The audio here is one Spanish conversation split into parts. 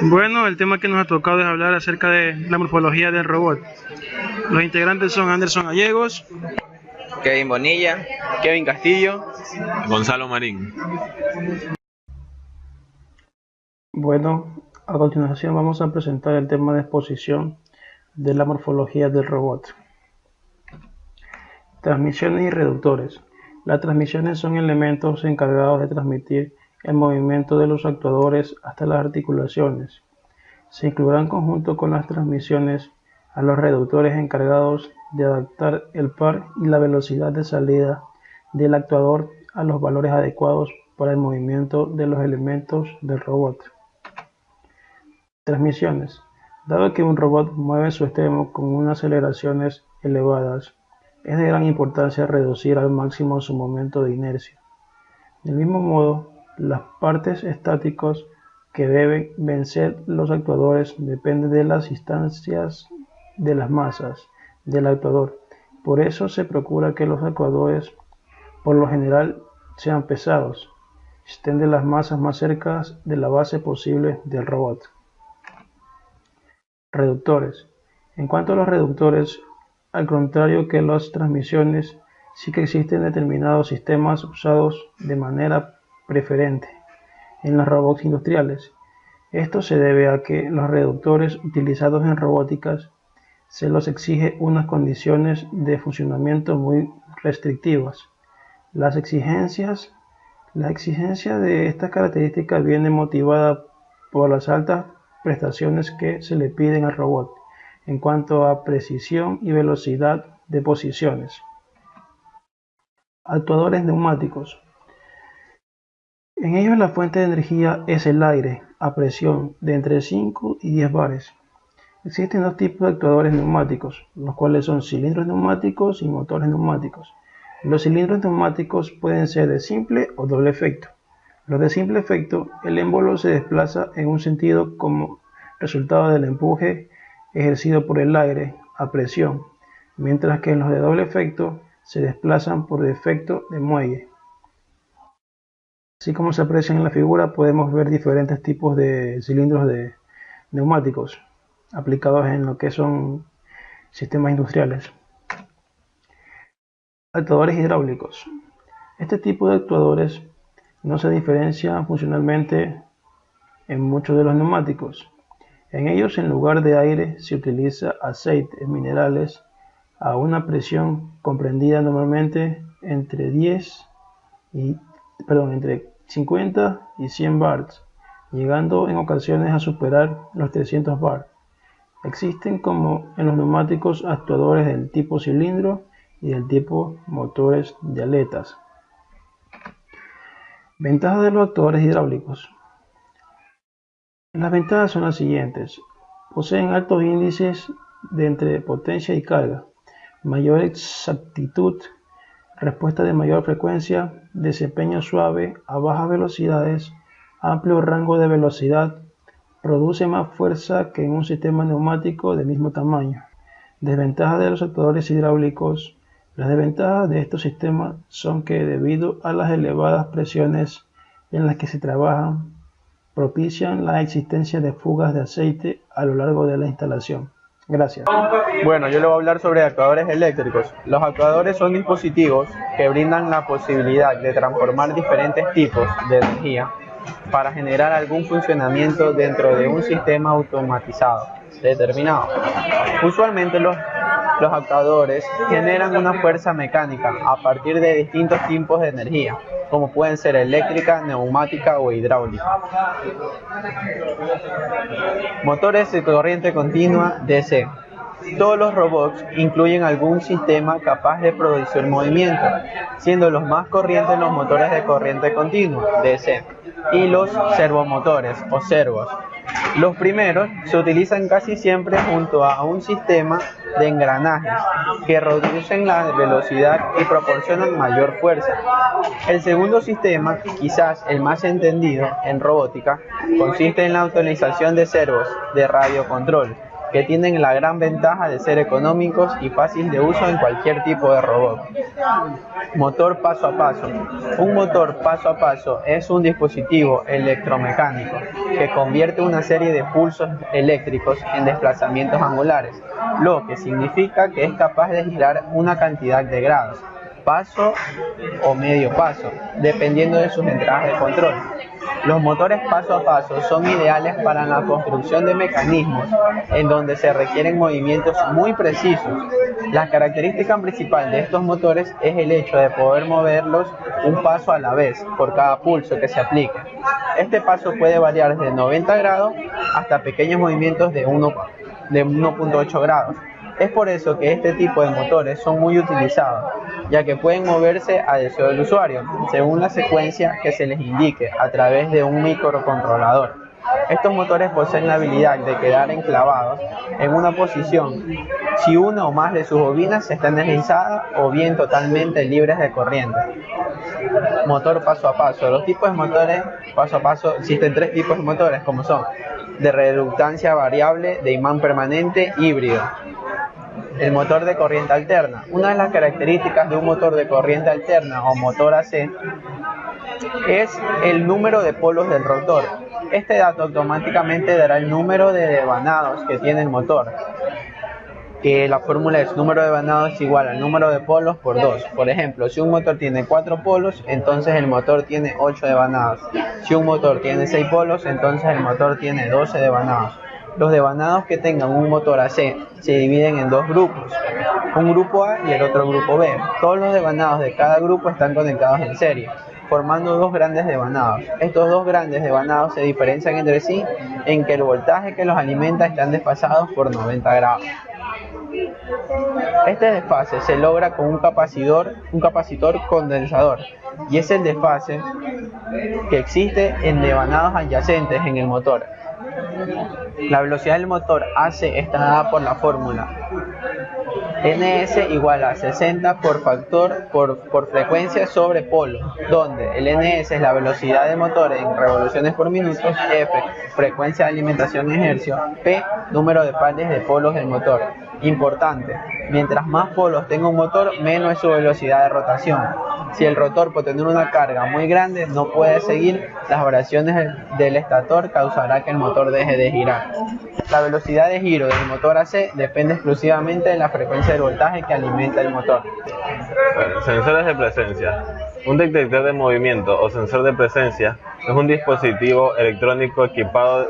Bueno, el tema que nos ha tocado es hablar acerca de la morfología del robot. Los integrantes son Anderson Gallegos, Kevin Bonilla, Kevin Castillo, Gonzalo Marín. Bueno, a continuación vamos a presentar el tema de exposición de la morfología del robot. Transmisiones y reductores. Las transmisiones son elementos encargados de transmitir el movimiento de los actuadores hasta las articulaciones. Se incluirán conjunto con las transmisiones a los reductores encargados de adaptar el par y la velocidad de salida del actuador a los valores adecuados para el movimiento de los elementos del robot. Transmisiones. Dado que un robot mueve su extremo con unas aceleraciones elevadas, es de gran importancia reducir al máximo su momento de inercia. Del mismo modo, las partes estáticas que deben vencer los actuadores dependen de las instancias de las masas del actuador. Por eso se procura que los actuadores, por lo general, sean pesados. Estén de las masas más cerca de la base posible del robot. Reductores. En cuanto a los reductores, al contrario que las transmisiones, sí que existen determinados sistemas usados de manera preferente en los robots industriales. Esto se debe a que los reductores utilizados en robóticas se los exige unas condiciones de funcionamiento muy restrictivas. La exigencia de estas características viene motivada por las altas prestaciones que se le piden al robot en cuanto a precisión y velocidad de posiciones. Actuadores neumáticos. En ellos la fuente de energía es el aire a presión de entre 5 y 10 bares. Existen dos tipos de actuadores neumáticos, los cuales son cilindros neumáticos y motores neumáticos. Los cilindros neumáticos pueden ser de simple o doble efecto. Los de simple efecto, el émbolo se desplaza en un sentido como resultado del empuje ejercido por el aire a presión, mientras que los de doble efecto se desplazan por efecto de muelle. Así como se aprecia en la figura, podemos ver diferentes tipos de cilindros de neumáticos aplicados en lo que son sistemas industriales. Actuadores hidráulicos. Este tipo de actuadores no se diferencia funcionalmente en muchos de los neumáticos. En ellos, en lugar de aire, se utiliza aceites minerales a una presión comprendida normalmente entre 50 y 100 bars, llegando en ocasiones a superar los 300 bars. Existen, como en los neumáticos, actuadores del tipo cilindro y del tipo motores de aletas. Ventajas de los actuadores hidráulicos. Las ventajas son las siguientes. Poseen altos índices de entre potencia y carga, mayor exactitud, respuesta de mayor frecuencia, desempeño suave a bajas velocidades, amplio rango de velocidad, produce más fuerza que en un sistema neumático de mismo tamaño. Desventajas de los actuadores hidráulicos. Las desventajas de estos sistemas son que, debido a las elevadas presiones en las que se trabajan, propician la existencia de fugas de aceite a lo largo de la instalación. Gracias. Bueno, yo le voy a hablar sobre actuadores eléctricos. Los actuadores son dispositivos que brindan la posibilidad de transformar diferentes tipos de energía para generar algún funcionamiento dentro de un sistema automatizado determinado. Usualmente los actuadores generan una fuerza mecánica a partir de distintos tipos de energía, como pueden ser eléctrica, neumática o hidráulica. Motores de corriente continua DC. Todos los robots incluyen algún sistema capaz de producir movimiento, siendo los más corrientes los motores de corriente continua DC y los servomotores o servos. Los primeros se utilizan casi siempre junto a un sistema de engranajes que reducen la velocidad y proporcionan mayor fuerza. El segundo sistema, quizás el más entendido en robótica, consiste en la utilización de servos de radiocontrol que tienen la gran ventaja de ser económicos y fácil de uso en cualquier tipo de robot. Motor paso a paso. Un motor paso a paso es un dispositivo electromecánico que convierte una serie de pulsos eléctricos en desplazamientos angulares, lo que significa que es capaz de girar una cantidad de grados, paso o medio paso, dependiendo de sus entradas de control. Los motores paso a paso son ideales para la construcción de mecanismos en donde se requieren movimientos muy precisos. La característica principal de estos motores es el hecho de poder moverlos un paso a la vez por cada pulso que se aplique. Este paso puede variar desde 90 grados hasta pequeños movimientos de 1.8 grados. Es por eso que este tipo de motores son muy utilizados, ya que pueden moverse a deseo del usuario, según la secuencia que se les indique a través de un microcontrolador. Estos motores poseen la habilidad de quedar enclavados en una posición si una o más de sus bobinas están energizadas o bien totalmente libres de corriente. Motor paso a paso. Los tipos de motores paso a paso, existen tres tipos de motores, como son de reductancia variable, de imán permanente, híbrido. El motor de corriente alterna. Una de las características de un motor de corriente alterna o motor AC es el número de polos del rotor. Este dato automáticamente dará el número de devanados que tiene el motor, que la fórmula es número de devanados igual al número de polos por 2. Por ejemplo, si un motor tiene 4 polos, entonces el motor tiene 8 devanados. Si un motor tiene 6 polos, entonces el motor tiene 12 devanados. Los devanados que tengan un motor AC se dividen en dos grupos, un grupo A y el otro grupo B. Todos los devanados de cada grupo están conectados en serie, formando dos grandes devanados. Estos dos grandes devanados se diferencian entre sí en que el voltaje que los alimenta están desfasados por 90 grados. Este desfase se logra con un capacitor condensador, y es el desfase que existe en devanados adyacentes en el motor. La velocidad del motor AC está dada por la fórmula NS igual a 60 por frecuencia sobre polo, donde el NS es la velocidad del motor en revoluciones por minuto, F, frecuencia de alimentación en hercios, P, número de pares de polos del motor. Importante, mientras más polos tenga un motor, menos es su velocidad de rotación. Si el rotor, por tener una carga muy grande, no puede seguir, las variaciones del estator causará que el motor deje de girar. La velocidad de giro del motor AC depende exclusivamente de la frecuencia del voltaje que alimenta el motor. Sensores de presencia. Un detector de movimiento o sensor de presencia es un dispositivo electrónico equipado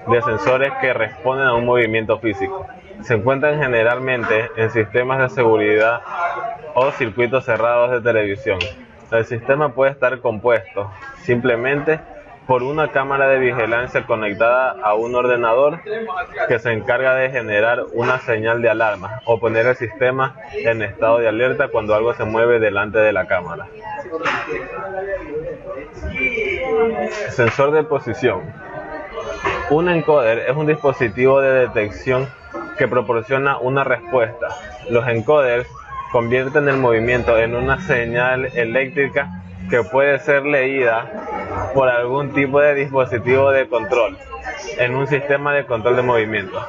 de sensores que responden a un movimiento físico. Se encuentran generalmente en sistemas de seguridad o circuitos cerrados de televisión. El sistema puede estar compuesto simplemente por una cámara de vigilancia conectada a un ordenador que se encarga de generar una señal de alarma o poner el sistema en estado de alerta cuando algo se mueve delante de la cámara. Sensor de posición. Un encoder es un dispositivo de detección que proporciona una respuesta. Los encoders convierten el movimiento en una señal eléctrica que puede ser leída por algún tipo de dispositivo de control en un sistema de control de movimiento,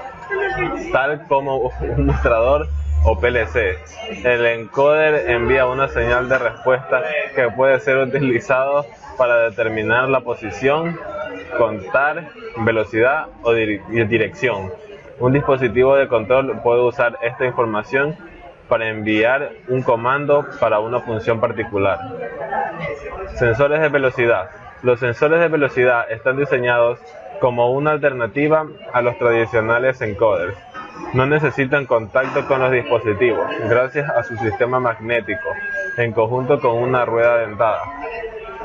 tal como un mostrador o PLC. El encoder envía una señal de respuesta que puede ser utilizado para determinar la posición, contar, velocidad o dirección. Un dispositivo de control puede usar esta información para enviar un comando para una función particular. Sensores de velocidad. Los sensores de velocidad están diseñados como una alternativa a los tradicionales encoders. No necesitan contacto con los dispositivos, gracias a su sistema magnético, en conjunto con una rueda dentada,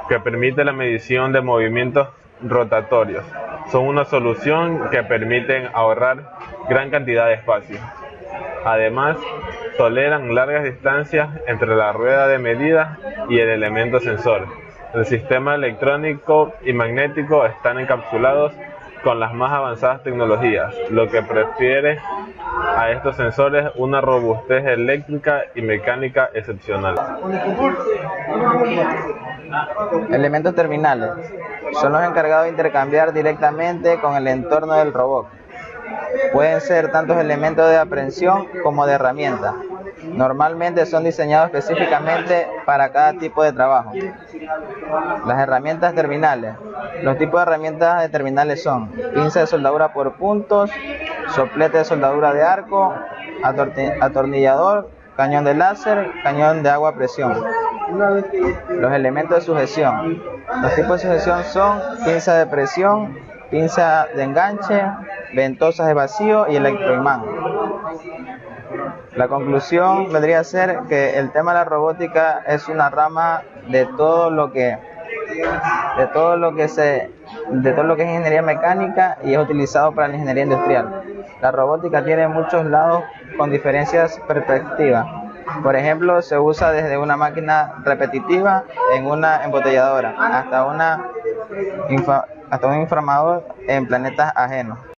que permite la medición de movimientos rotatorios. Son una solución que permiten ahorrar gran cantidad de espacio. Además, toleran largas distancias entre la rueda de medida y el elemento sensor. El sistema electrónico y magnético están encapsulados con las más avanzadas tecnologías, lo que prefiere a estos sensores una robustez eléctrica y mecánica excepcional. Elementos terminales. Son los encargados de intercambiar directamente con el entorno del robot. Pueden ser tantos elementos de aprehensión como de herramientas. Normalmente son diseñados específicamente para cada tipo de trabajo. Las herramientas terminales. Los tipos de herramientas de terminales son pinza de soldadura por puntos, soplete de soldadura de arco, atornillador, cañón de láser, cañón de agua a presión. Los elementos de sujeción. Los tipos de sujeción son pinza de presión, pinza de enganche, ventosas de vacío y electroimán. La conclusión vendría a ser que el tema de la robótica es una rama de todo lo que es ingeniería mecánica y es utilizado para la ingeniería industrial. La robótica tiene muchos lados con diferencias perspectivas. Por ejemplo, se usa desde una máquina repetitiva en una embotelladora hasta un inframador en planetas ajenos.